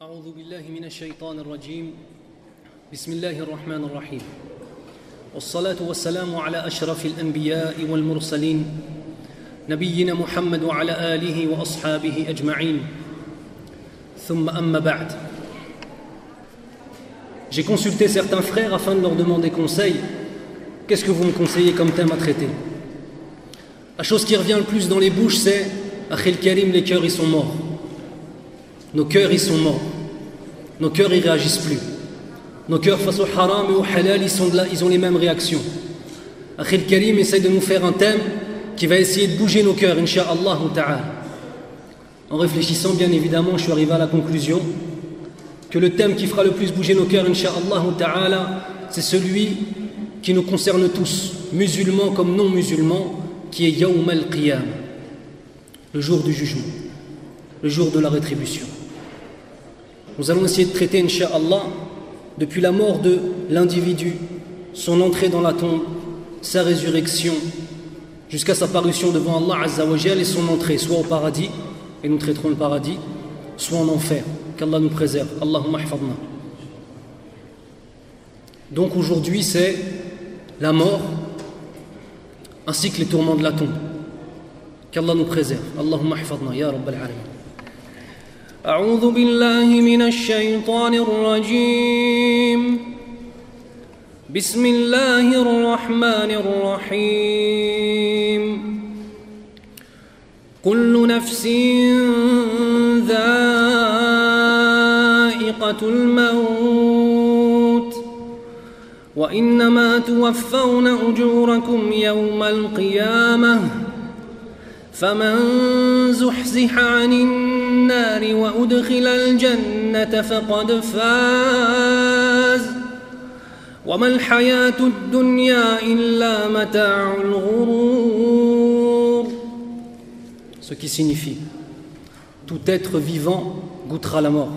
أعوذ بالله من الشيطان الرجيم بسم الله الرحمن الرحيم والصلاة والسلام على أشرف الأنبياء والمرسلين نبينا محمد وعلى آله وأصحابه أجمعين ثم أما بعد. J'ai consulté certains frères afin de leur demander conseil. Qu'est-ce que vous me conseillez comme thème à traiter? La chose qui revient le plus dans les bouches, c'est Akhil Karim, les cœurs ils sont morts. Nos cœurs ils sont morts. Nos cœurs ils réagissent plus. Nos cœurs face au haram et au halal ils ont les mêmes réactions. Akhil Karim essaie de nous faire un thème qui va essayer de bouger nos cœurs, Inch'Allah ta'ala. En réfléchissant, bien évidemment, je suis arrivé à la conclusion que le thème qui fera le plus bouger nos cœurs, Inch'Allah ta'ala, c'est celui qui nous concerne tous, musulmans comme non musulmans, qui est Yawm al-Qiyam, le jour du jugement, le jour de la rétribution. Nous allons essayer de traiter, Inch'Allah, depuis la mort de l'individu, son entrée dans la tombe, sa résurrection, jusqu'à sa parution devant Allah Azza wa Jal et son entrée, soit au paradis, et nous traiterons le paradis, soit en enfer, qu'Allah nous préserve. Allahumma hfadna. Donc aujourd'hui, c'est la mort, ainsi que les tourments de la tombe. Qu'Allah nous préserve. Allahumma hfadna, ya Rabbal Alamin. أعوذ بالله من الشيطان الرجيم بسم الله الرحمن الرحيم كل نفس ذائقة الموت وإنما توفون أجوركم يوم القيامة فمن زحزح عن النار وأدخل الجنة فقد فاز وما الحياة الدنيا إلا متاع الغرور. Ce qui signifie tout être vivant goûtera la mort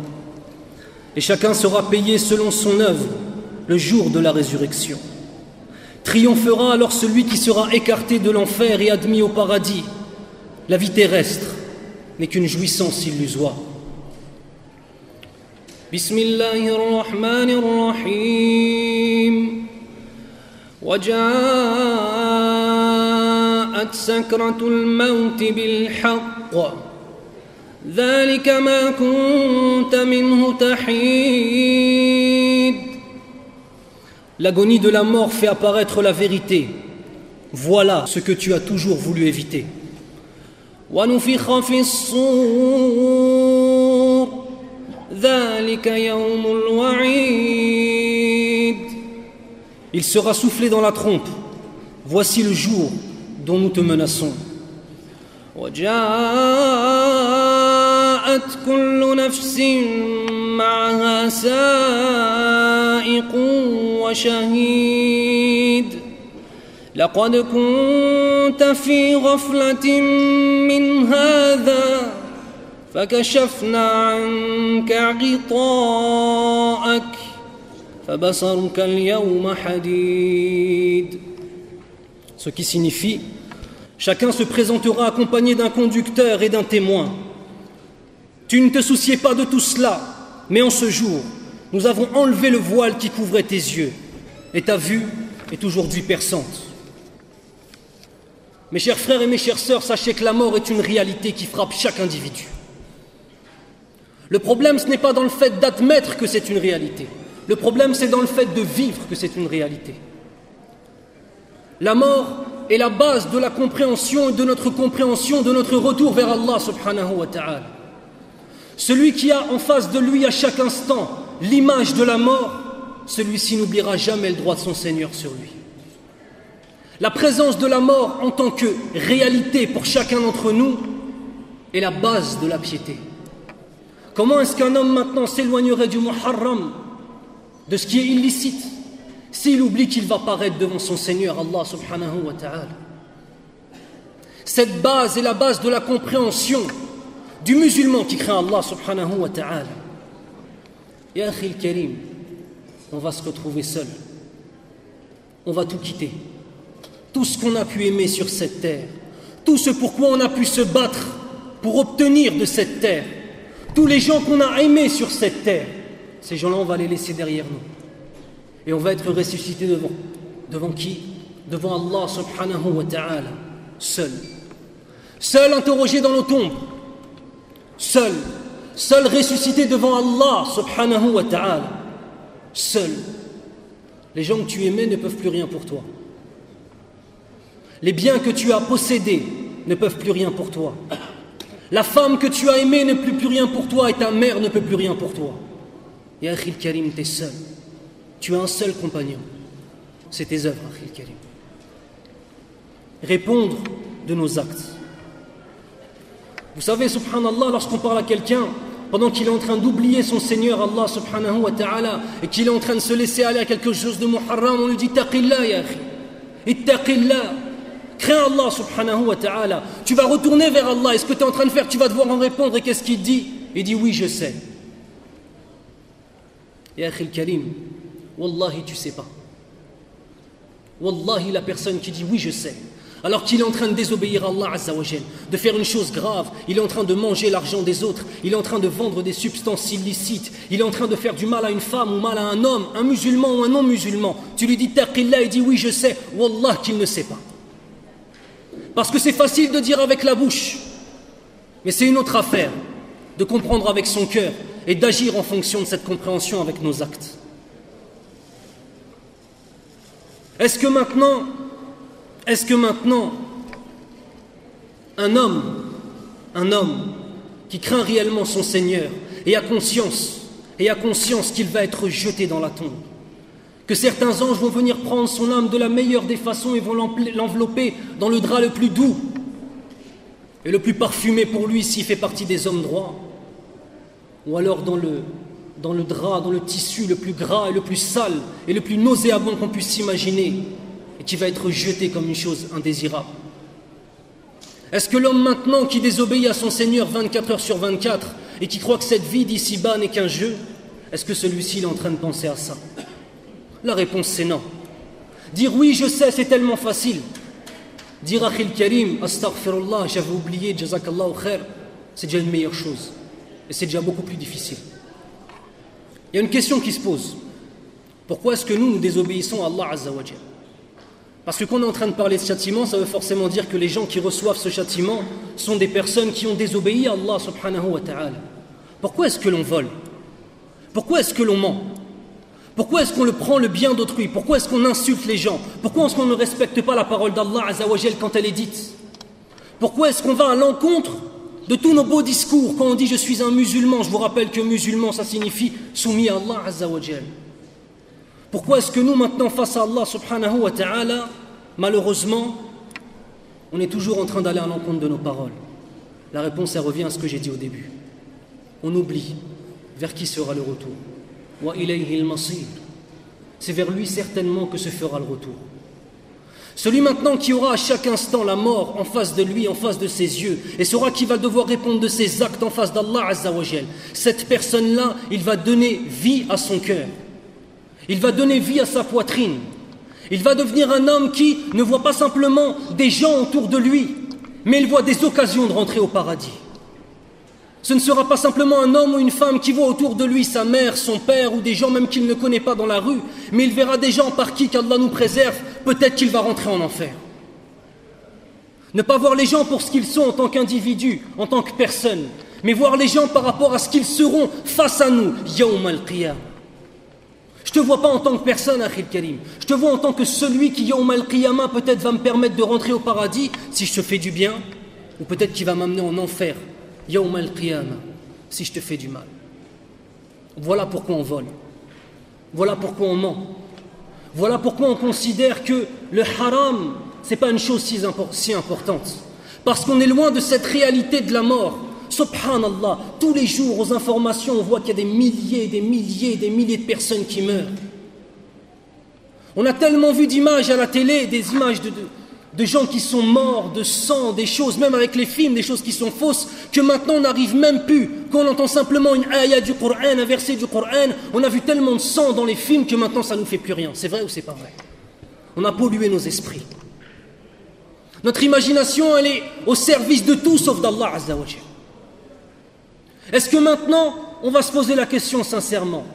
et chacun sera payé selon son œuvre le jour de la résurrection. Triomphera alors celui qui sera écarté de l'enfer et admis au paradis. La vie terrestre n'est qu'une jouissance illusoire. Bismillahirrahmanirrahim. وجاءت سكرة الموت بالحق ذلك ما كنت منه تحيد. L'agonie de la mort fait apparaître la vérité. Voilà ce que tu as toujours voulu éviter. ونفخ في الصور ذلك يوم الوعيد. Il sera soufflé dans la trompe. Voici le jour dont nous te menaçons. وجاءت كل نفس معها سائق وشهيد لقد كنت في غفلة من هذا فكشفنا عنك غطاءك فبصرك اليوم حديد. Ce qui signifie, chacun se présentera accompagné d'un conducteur et d'un témoin. Tu ne te souciais pas de tout cela, mais en ce jour, nous avons enlevé le voile qui couvrait tes yeux, et ta vue est aujourd'hui perçante. Mes chers frères et mes chères sœurs, sachez que la mort est une réalité qui frappe chaque individu. Le problème, ce n'est pas dans le fait d'admettre que c'est une réalité. Le problème, c'est dans le fait de vivre que c'est une réalité. La mort est la base de la compréhension et de notre compréhension de notre retour vers Allah subhanahu wa ta'ala. Celui qui a en face de lui à chaque instant l'image de la mort, celui-ci n'oubliera jamais le droit de son Seigneur sur lui. La présence de la mort en tant que réalité pour chacun d'entre nous est la base de la piété. Comment est-ce qu'un homme maintenant s'éloignerait du muharram, de ce qui est illicite, s'il oublie qu'il va paraître devant son Seigneur Allah subhanahu wa ta'ala? Cette base est la base de la compréhension du musulman qui craint Allah subhanahu wa ta'ala. Ya Akhil Karim, on va se retrouver seul. On va tout quitter. Tout ce qu'on a pu aimer sur cette terre, tout ce pour quoi on a pu se battre pour obtenir de cette terre, tous les gens qu'on a aimés sur cette terre, ces gens-là, on va les laisser derrière nous. Et on va être ressuscité devant qui? Devant Allah subhanahu wa ta'ala, seul. Seul interrogé dans nos tombes. Seul ressuscité devant Allah subhanahu wa ta'ala. Seul. Les gens que tu aimais ne peuvent plus rien pour toi. Les biens que tu as possédés ne peuvent plus rien pour toi. La femme que tu as aimée ne peut plus rien pour toi et ta mère ne peut plus rien pour toi. Ya Akhil Karim, tu es seul. Tu as un seul compagnon. C'est tes œuvres, Akhil Karim. Répondre de nos actes. Vous savez, subhanallah, lorsqu'on parle à quelqu'un, pendant qu'il est en train d'oublier son Seigneur, Allah subhanahu wa ta'ala, et qu'il est en train de se laisser aller à quelque chose de muharram, on lui dit taqillah ya akhi, ittaqillah, crains Allah subhanahu wa ta'ala. Tu vas retourner vers Allah, et ce que tu es en train de faire, tu vas devoir en répondre. Et qu'est-ce qu'il dit? Il dit oui, je sais. Ya akhi al-karim, wallahi tu sais pas. Wallahi, la personne qui dit oui, je sais, alors qu'il est en train de désobéir à Allah Azza wa Jal, de faire une chose grave, il est en train de manger l'argent des autres, il est en train de vendre des substances illicites, il est en train de faire du mal à une femme ou mal à un homme, un musulman ou un non-musulman. Tu lui dis taqillah, il dit oui je sais, wallah qu'il ne sait pas. Parce que c'est facile de dire avec la bouche, mais c'est une autre affaire de comprendre avec son cœur et d'agir en fonction de cette compréhension avec nos actes. Est-ce que maintenant, un homme qui craint réellement son Seigneur et a conscience qu'il va être jeté dans la tombe, que certains anges vont venir prendre son âme de la meilleure des façons et vont l'envelopper dans le drap le plus doux et le plus parfumé pour lui s'il fait partie des hommes droits, ou alors dans le drap, dans le tissu le plus gras et le plus sale et le plus nauséabond qu'on puisse s'imaginer, et qui va être jeté comme une chose indésirable. Est-ce que l'homme maintenant qui désobéit à son Seigneur 24 heures sur 24 et qui croit que cette vie d'ici-bas n'est qu'un jeu, est-ce que celui-ci est en train de penser à ça? La réponse c'est non. Dire oui je sais c'est tellement facile. Dire Akhil Karim, astaghfirullah, j'avais oublié, jazakallahu khair, c'est déjà une meilleure chose. Et c'est déjà beaucoup plus difficile. Il y a une question qui se pose. Pourquoi est-ce que nous désobéissons à Allah Azza wa Jal? Parce que quand on est en train de parler de châtiment, ça veut forcément dire que les gens qui reçoivent ce châtiment sont des personnes qui ont désobéi à Allah subhanahu wa ta'ala. Pourquoi est-ce que l'on vole? Pourquoi est-ce que l'on ment? Pourquoi est-ce qu'on le prend le bien d'autrui? Pourquoi est-ce qu'on insulte les gens? Pourquoi est-ce qu'on ne respecte pas la parole d'Allah Azza wa Jal quand elle est dite? Pourquoi est-ce qu'on va à l'encontre de tous nos beaux discours quand on dit je suis un musulman? Je vous rappelle que musulman ça signifie soumis à Allah Azza wa Jal. Pourquoi est-ce que nous maintenant face à Allah subhanahu wa ta'ala, malheureusement, on est toujours en train d'aller à l'encontre de nos paroles? La réponse elle revient à ce que j'ai dit au début. On oublie vers qui sera le retour. Wa ilayhi al-masir. C'est vers lui certainement que se fera le retour. Celui maintenant qui aura à chaque instant la mort en face de lui, en face de ses yeux, et saura qu'il va devoir répondre de ses actes en face d'Allah Azza wa Jal. Cette personne-là, il va donner vie à son cœur. Il va donner vie à sa poitrine. Il va devenir un homme qui ne voit pas simplement des gens autour de lui, mais il voit des occasions de rentrer au paradis. Ce ne sera pas simplement un homme ou une femme qui voit autour de lui sa mère, son père ou des gens même qu'il ne connaît pas dans la rue, mais il verra des gens par qui qu'Allah nous préserve, peut-être qu'il va rentrer en enfer. Ne pas voir les gens pour ce qu'ils sont en tant qu'individus, en tant que personnes, mais voir les gens par rapport à ce qu'ils seront face à nous, Yawm al-Qiyam. Je ne te vois pas en tant que personne, Akhil Karim. Je te vois en tant que celui qui, Yawm al-Qiyamah, peut-être va me permettre de rentrer au paradis si je te fais du bien, ou peut-être qu'il va m'amener en enfer, Yawm al-Qiyamah, si je te fais du mal. Voilà pourquoi on vole. Voilà pourquoi on ment. Voilà pourquoi on considère que le haram, ce n'est pas une chose si importante. Parce qu'on est loin de cette réalité de la mort. Subhanallah, tous les jours aux informations on voit qu'il y a des milliers de personnes qui meurent. On a tellement vu d'images à la télé, des images de gens qui sont morts, de sang, des choses, même avec les films, des choses qui sont fausses, que maintenant on n'arrive même plus. Quand on entend simplement une ayah du Coran, un verset du Coran, on a vu tellement de sang dans les films que maintenant ça ne nous fait plus rien. C'est vrai ou c'est pas vrai? On a pollué nos esprits. Notre imagination, elle est au service de tout sauf d'Allah Azza wa Jal. Est-ce que maintenant, on va se poser la question sincèrement,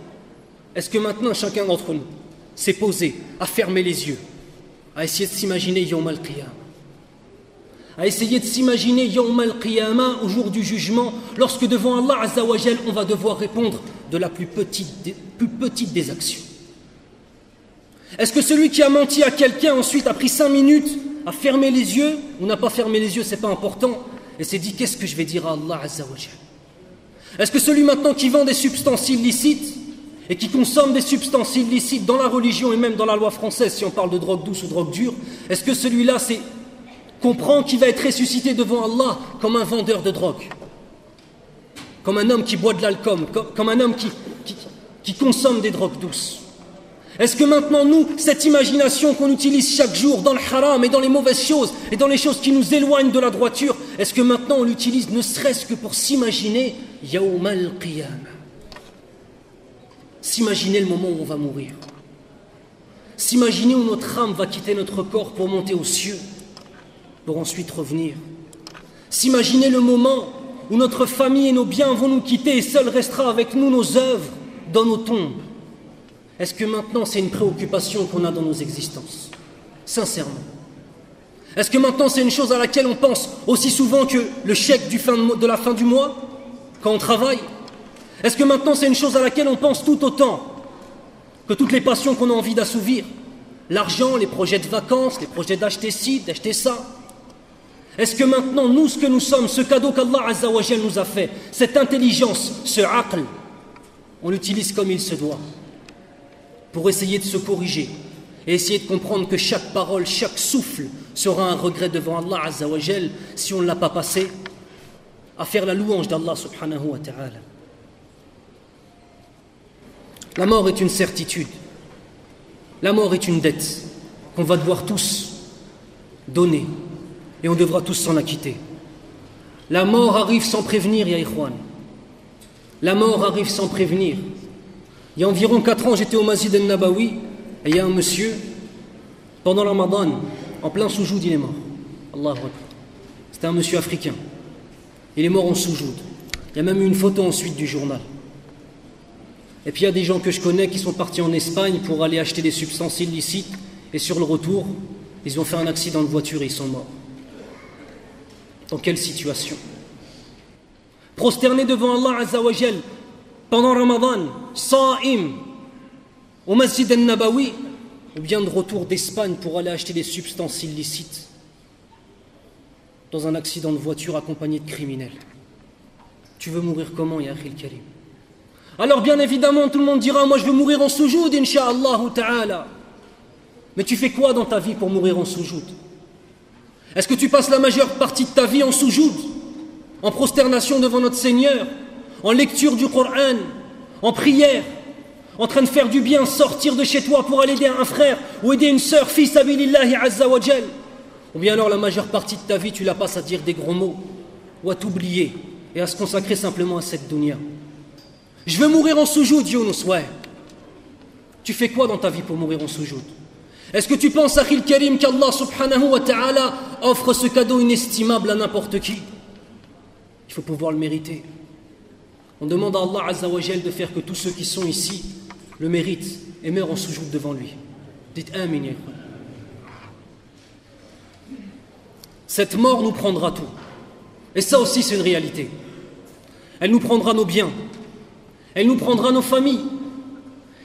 est-ce que maintenant chacun d'entre nous s'est posé à fermer les yeux, à essayer de s'imaginer Yawm al-Qiyamah, à essayer de s'imaginer Yawm al-Qiyamah au jour du jugement, lorsque devant Allah Azza wa Jal, on va devoir répondre de la plus petite des actions. Est-ce que celui qui a menti à quelqu'un ensuite a pris 5 minutes à fermer les yeux, ou n'a pas fermé les yeux, c'est pas important, et s'est dit qu'est-ce que je vais dire à Allah Azza wa Jal? Est-ce que celui maintenant qui vend des substances illicites et qui consomme des substances illicites dans la religion et même dans la loi française, si on parle de drogue douce ou drogue dure, est-ce que celui-là comprend qu'il va être ressuscité devant Allah comme un vendeur de drogue, comme un homme qui boit de l'alcool, comme un homme qui consomme des drogues douces? Est-ce que maintenant nous, cette imagination qu'on utilise chaque jour dans le haram et dans les mauvaises choses et dans les choses qui nous éloignent de la droiture, est-ce que maintenant on l'utilise ne serait-ce que pour s'imaginer Yawm al-Qiyamah, s'imaginer le moment où on va mourir, s'imaginer où notre âme va quitter notre corps pour monter aux cieux, pour ensuite revenir, s'imaginer le moment où notre famille et nos biens vont nous quitter et seul restera avec nous nos œuvres dans nos tombes? Est-ce que maintenant c'est une préoccupation qu'on a dans nos existences? Sincèrement. Est-ce que maintenant c'est une chose à laquelle on pense aussi souvent que le chèque de la fin du mois, quand on travaille? Est-ce que maintenant c'est une chose à laquelle on pense tout autant que toutes les passions qu'on a envie d'assouvir? L'argent, les projets de vacances, les projets d'acheter ci, d'acheter ça. Est-ce que maintenant nous, ce que nous sommes, ce cadeau qu'Allah Azza wa Jal nous a fait, cette intelligence, ce aql, on l'utilise comme il se doit, pour essayer de se corriger et essayer de comprendre que chaque parole, chaque souffle sera un regret devant Allah Azza wa Jal si on ne l'a pas passé à faire la louange d'Allah subhanahu wa ta'ala. La mort est une certitude. La mort est une dette qu'on va devoir tous donner et on devra tous s'en acquitter. La mort arrive sans prévenir, ya ikhwan. La mort arrive sans prévenir. Il y a environ 4 ans, j'étais au Masjid al-Nabawi et il y a un monsieur, pendant le Ramadan, en plein soujoud, il est mort. Allahu Akbar. C'était un monsieur africain. Il est mort en soujoud. Il y a même eu une photo ensuite du journal. Et puis il y a des gens que je connais qui sont partis en Espagne pour aller acheter des substances illicites et sur le retour, ils ont fait un accident de voiture et ils sont morts. Dans quelle situation? Prosterné devant Allah Azza wa Jal pendant Ramadan, Sa'im, au Masjid al-Nabawi, ou bien de retour d'Espagne pour aller acheter des substances illicites dans un accident de voiture accompagné de criminels. Tu veux mourir comment, ya akhil karim? Alors bien évidemment, tout le monde dira, moi je veux mourir en soujoud, incha'Allah ta'ala. Mais tu fais quoi dans ta vie pour mourir en soujoud? Est-ce que tu passes la majeure partie de ta vie en soujoud, en prosternation devant notre Seigneur, en lecture du Coran, en prière, en train de faire du bien, sortir de chez toi pour aller aider un frère ou aider une sœur, fi sabilillahi azza wa jal? Ou bien alors la majeure partie de ta vie, tu la passes à dire des gros mots, ou à t'oublier, et à se consacrer simplement à cette dunya? Je veux mourir en soujoud, Younous, ouais. Tu fais quoi dans ta vie pour mourir en soujoud? Est-ce que tu penses, Akhil Karim, qu'Allah subhanahu wa ta'ala offre ce cadeau inestimable à n'importe qui? Il faut pouvoir le mériter. On demande à Allah Azza wa Jal de faire que tous ceux qui sont ici le méritent et meurent en soujoud devant lui. Dites Amin. Cette mort nous prendra tout. Et ça aussi c'est une réalité. Elle nous prendra nos biens. Elle nous prendra nos familles.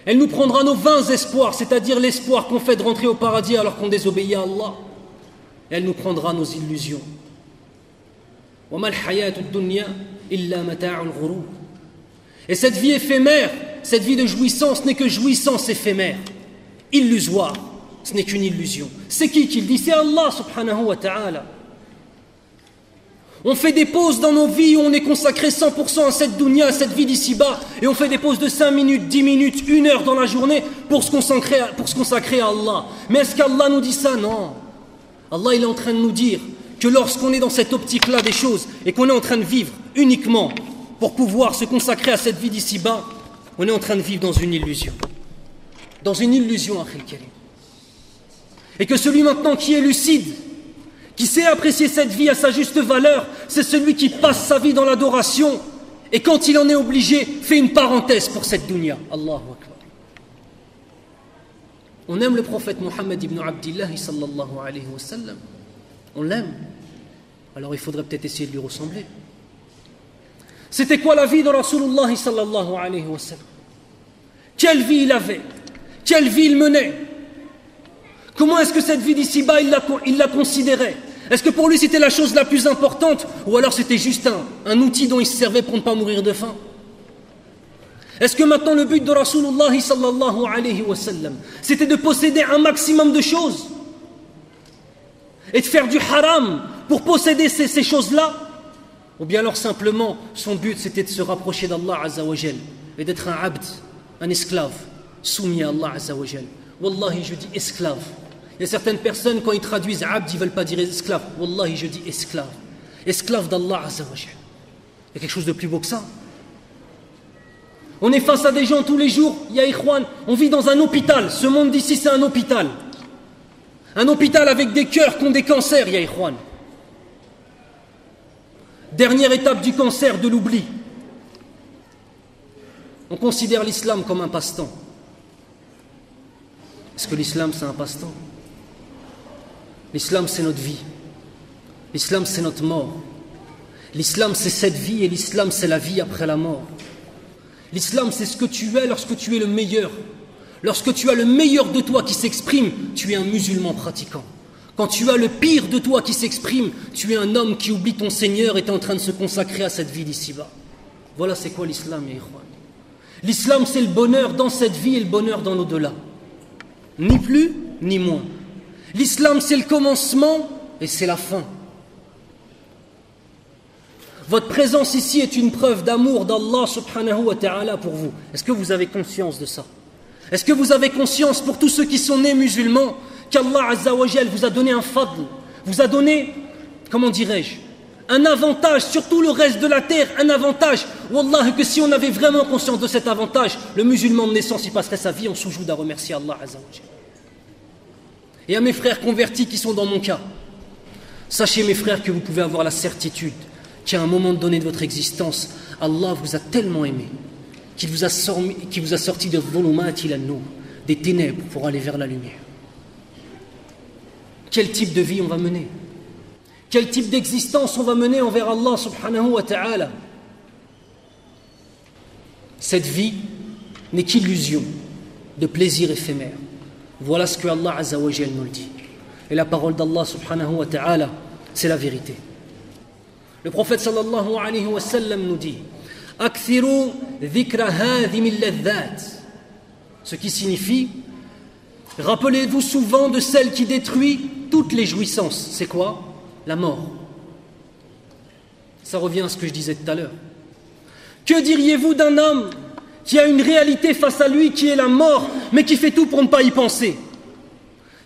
Elle nous prendra nos vains espoirs, c'est-à-dire l'espoir qu'on fait de rentrer au paradis alors qu'on désobéit à Allah. Elle nous prendra nos illusions. Et cette vie éphémère, cette vie de jouissance n'est que jouissance éphémère, illusoire, ce n'est qu'une illusion. C'est qui le dit? C'est Allah subhanahu wa ta'ala. On fait des pauses dans nos vies où on est consacré 100% à cette dunya, à cette vie d'ici-bas, et on fait des pauses de 5 minutes, 10 minutes, 1 heure dans la journée pour se consacrer à Allah. Mais est-ce qu'Allah nous dit ça? Non. Allah il est en train de nous dire que lorsqu'on est dans cette optique-là des choses et qu'on est en train de vivre uniquement pour pouvoir se consacrer à cette vie d'ici-bas, on est en train de vivre dans une illusion. Dans une illusion, Akhil Karim. Et que celui maintenant qui est lucide, qui sait apprécier cette vie à sa juste valeur, c'est celui qui passe sa vie dans l'adoration Et quand il en est obligé, fait une parenthèse pour cette dunya. Allahu Akbar. On aime le prophète Mohammed ibn Abdillah sallallahu alayhi wa sallam. On l'aime. Alors il faudrait peut-être essayer de lui ressembler. C'était quoi la vie de Rasulullah sallallahu alayhi wa sallam? Quelle vie il avait? Quelle vie il menait? Comment est-ce que cette vie d'ici-bas il la considérait? Est-ce que pour lui c'était la chose la plus importante? Ou alors c'était juste un outil dont il se servait pour ne pas mourir de faim? Est-ce que maintenant le but de Rasulullah sallallahu alayhi wa sallam c'était de posséder un maximum de choses et de faire du haram pour posséder ces choses-là? Ou bien alors simplement son but c'était de se rapprocher d'Allah Azza wa Jal et d'être un abd, un esclave soumis à Allah Azza wa Jal? Wallahi je dis esclave. Il y a certaines personnes quand ils traduisent abd ils ne veulent pas dire esclave. Wallahi je dis esclave. Esclave d'Allah Azza wa Jal. Il y a quelque chose de plus beau que ça. On est face à des gens tous les jours, ya ikhwan, on vit dans un hôpital. Ce monde d'ici c'est un hôpital. Un hôpital avec des cœurs qui ont des cancers, ya ikhwan. Dernière étape du cancer, de l'oubli. On considère l'islam comme un passe-temps. Est-ce que l'islam c'est un passe-temps? L'islam c'est notre vie. L'islam c'est notre mort. L'islam c'est cette vie et l'islam c'est la vie après la mort. L'islam c'est ce que tu es lorsque tu es le meilleur. Lorsque tu as le meilleur de toi qui s'exprime, tu es un musulman pratiquant. Quand tu as le pire de toi qui s'exprime, tu es un homme qui oublie ton Seigneur et est en train de se consacrer à cette vie d'ici-bas. Voilà c'est quoi l'islam, ya ikhwan. L'islam c'est le bonheur dans cette vie et le bonheur dans l'au-delà. Ni plus, ni moins. L'islam c'est le commencement et c'est la fin. Votre présence ici est une preuve d'amour d'Allah subhanahu wa ta'ala pour vous. Est-ce que vous avez conscience de ça? Est-ce que vous avez conscience pour tous ceux qui sont nés musulmans qu'Allah Azza wa Jal vous a donné un fadl, vous a donné, comment dirais-je, un avantage sur tout le reste de la terre, un avantage. Wallah que si on avait vraiment conscience de cet avantage, le musulman de naissance il passerait sa vie en soujoud à remercier Allah Azza wa Jal. Et à mes frères convertis qui sont dans mon cas, sachez mes frères que vous pouvez avoir la certitude qu'à un moment donné de votre existence, Allah vous a tellement aimé qu'il vous a sorti de dhulumat ila nur, des ténèbres pour aller vers la lumière. Quel type de vie on va mener? Quel type d'existence on va mener envers Allah subhanahu wa ta'ala? Cette vie n'est qu'illusion de plaisir éphémère. Voilà ce que Allah Azza wa Jal nous le dit. Et la parole d'Allah subhanahu wa ta'ala, c'est la vérité. Le prophète sallallahu alayhi wa sallam nous dit Akthiru dhikra hadhimi ladhat, ce qui signifie rappelez-vous souvent de celle qui détruit toutes les jouissances. C'est quoi? La mort. Ça revient à ce que je disais tout à l'heure. Que diriez-vous d'un homme qui a une réalité face à lui qui est la mort, mais qui fait tout pour ne pas y penser?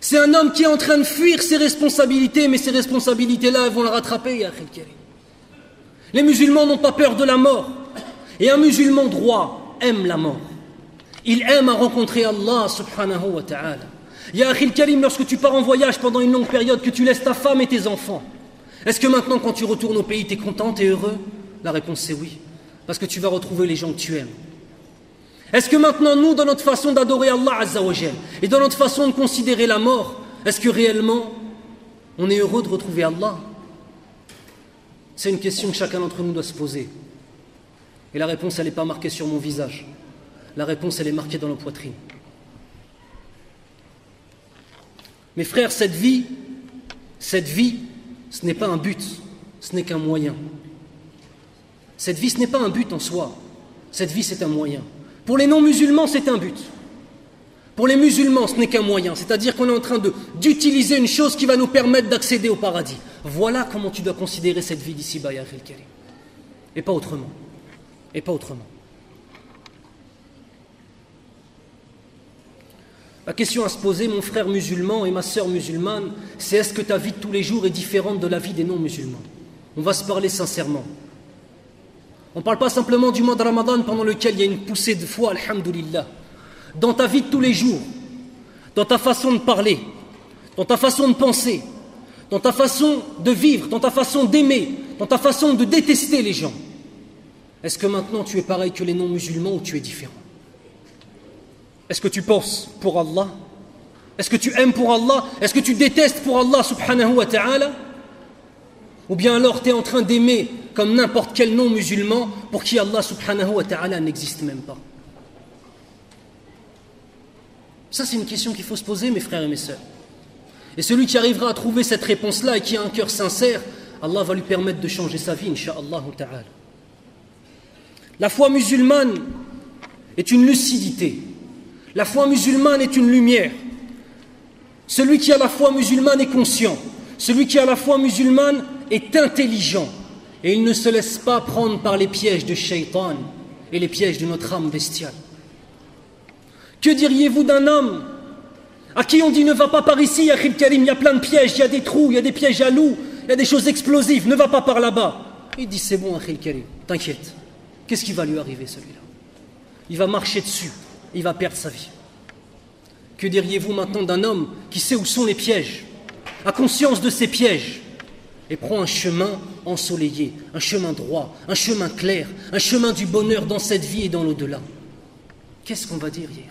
C'est un homme qui est en train de fuir ses responsabilités, mais ces responsabilités-là, elles vont le rattraper, ya akhil karim. Les musulmans n'ont pas peur de la mort. Et un musulman droit aime la mort. Il aime à rencontrer Allah subhanahu wa ta'ala. Ya akhil karim, lorsque tu pars en voyage pendant une longue période, que tu laisses ta femme et tes enfants, est-ce que maintenant quand tu retournes au pays, tu es content, tu es heureux? La réponse c'est oui. Parce que tu vas retrouver les gens que tu aimes. Est-ce que maintenant nous, dans notre façon d'adorer Allah Azza wa Jal, et dans notre façon de considérer la mort, est-ce que réellement on est heureux de retrouver Allah? C'est une question que chacun d'entre nous doit se poser. Et la réponse, elle n'est pas marquée sur mon visage. La réponse, elle est marquée dans nos poitrines. Mes frères, cette vie, ce n'est pas un but, ce n'est qu'un moyen. Cette vie, ce n'est pas un but en soi. Cette vie, c'est un moyen. Pour les non-musulmans, c'est un but. Pour les musulmans, ce n'est qu'un moyen. C'est-à-dire qu'on est en train d'utiliser une chose qui va nous permettre d'accéder au paradis. Voilà comment tu dois considérer cette vie d'ici-bas, ya akhil karim. Et pas autrement. Et pas autrement. La question à se poser, mon frère musulman et ma sœur musulmane, c'est est-ce que ta vie de tous les jours est différente de la vie des non-musulmans? On va se parler sincèrement. On ne parle pas simplement du mois de Ramadan pendant lequel il y a une poussée de foi, alhamdoulilah. Dans ta vie de tous les jours, dans ta façon de parler, dans ta façon de penser, dans ta façon de vivre, dans ta façon d'aimer, dans ta façon de détester les gens. Est-ce que maintenant tu es pareil que les non-musulmans ou tu es différent? Est-ce que tu penses pour Allah? Est-ce que tu aimes pour Allah? Est-ce que tu détestes pour Allah subhanahu wa ta'ala? Ou bien alors tu es en train d'aimer comme n'importe quel non-musulman pour qui Allah subhanahu wa ta'ala n'existe même pas? Ça c'est une question qu'il faut se poser, mes frères et mes sœurs. Et celui qui arrivera à trouver cette réponse-là et qui a un cœur sincère, Allah va lui permettre de changer sa vie, incha'Allah ta'ala. La foi musulmane est une lucidité. La foi musulmane est une lumière. Celui qui a la foi musulmane est conscient. Celui qui a la foi musulmane est intelligent. Et il ne se laisse pas prendre par les pièges de Shaitan et les pièges de notre âme bestiale. Que diriez-vous d'un homme à qui on dit ne va pas par ici, Akhil Karim, il y a plein de pièges, il y a des trous, il y a des pièges à loups, il y a des choses explosives, ne va pas par là-bas. Il dit c'est bon Akhil Karim, t'inquiète. Qu'est-ce qui va lui arriver celui-là? Il va marcher dessus, il va perdre sa vie. Que diriez-vous maintenant d'un homme qui sait où sont les pièges, a conscience de ces pièges et prend un chemin ensoleillé, un chemin droit, un chemin clair, un chemin du bonheur dans cette vie et dans l'au-delà? Qu'est-ce qu'on va dire hier?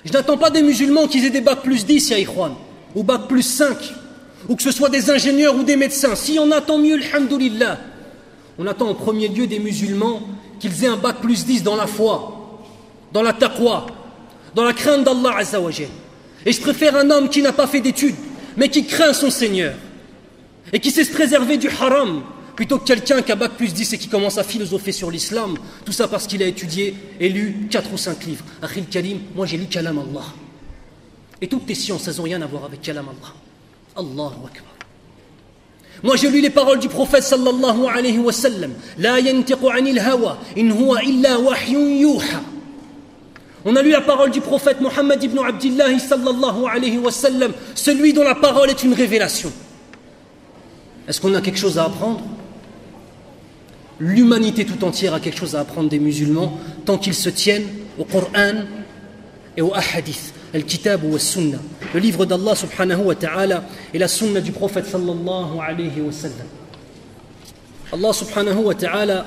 Je n'attends pas des musulmans qui aient des bacs plus 10, ya ikhwan, ou bac plus 5, ou que ce soit des ingénieurs ou des médecins. Si on attend mieux, alhamdoulilah. On attend en premier lieu des musulmans qu'ils aient un bac plus 10 dans la foi, dans la taqwa, dans la crainte d'Allah Azza wa Jal. Et je préfère un homme qui n'a pas fait d'études, mais qui craint son Seigneur, et qui sait se préserver du haram, plutôt que quelqu'un qui a bac plus 10 et qui commence à philosopher sur l'islam, tout ça parce qu'il a étudié et lu 4 ou 5 livres. Akhil Karim, moi j'ai lu Kalam Allah. Et toutes tes sciences, elles n'ont rien à voir avec Kalam Allah. Allahu Akbar. Moi j'ai lu les paroles du prophète sallallahu alayhi wa sallam. La yantiqu anil hawa, in huwa illa wahyun yuha. On a lu la parole du prophète Muhammad ibn Abdillah sallallahu alayhi wa sallam, celui dont la parole est une révélation. Est-ce qu'on a quelque chose à apprendre? L'humanité tout entière a quelque chose à apprendre des musulmans tant qu'ils se tiennent au Coran et au Ahadith, al-Kitab ou al-Sunnah, le livre d'Allah subhanahu wa ta'ala et la Sunnah du prophète sallallahu alayhi wa sallam. Allah subhanahu wa ta'ala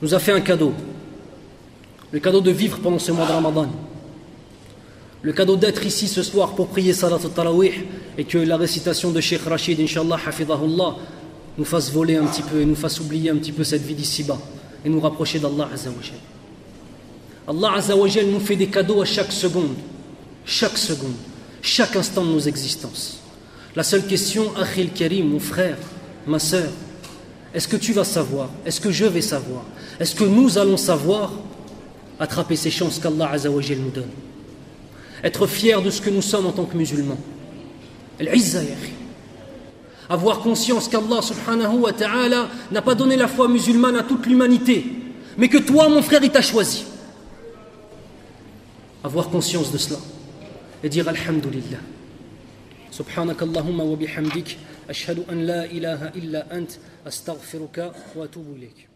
nous a fait un cadeau, le cadeau de vivre pendant ce mois de Ramadan, le cadeau d'être ici ce soir pour prier Salat al-Tarawih et que la récitation de Cheikh Rachid, Inch'Allah, Hafidahullah, nous fasse voler un petit peu et nous fasse oublier un petit peu cette vie d'ici-bas et nous rapprocher d'Allah Azza wa Jal. Allah Azza wa Jal nous fait des cadeaux à chaque seconde, chaque instant de nos existences. La seule question, Akhil Karim, mon frère, ma sœur, est-ce que tu vas savoir? Est-ce que je vais savoir? Est-ce que nous allons savoir attraper ces chances qu'Allah Azza wa Jal nous donne? Être fiers de ce que nous sommes en tant que musulmans. Al-Izza ya akhi. Avoir conscience qu'Allah subhanahu wa ta'ala n'a pas donné la foi musulmane à toute l'humanité, mais que toi, mon frère, il t'a choisi. Avoir conscience de cela et dire Alhamdulillah. Subhanaka Allahumma wa bihamdik, ashhadu an la ilaha illa ant, astaghfiruka wa atubu ilayk.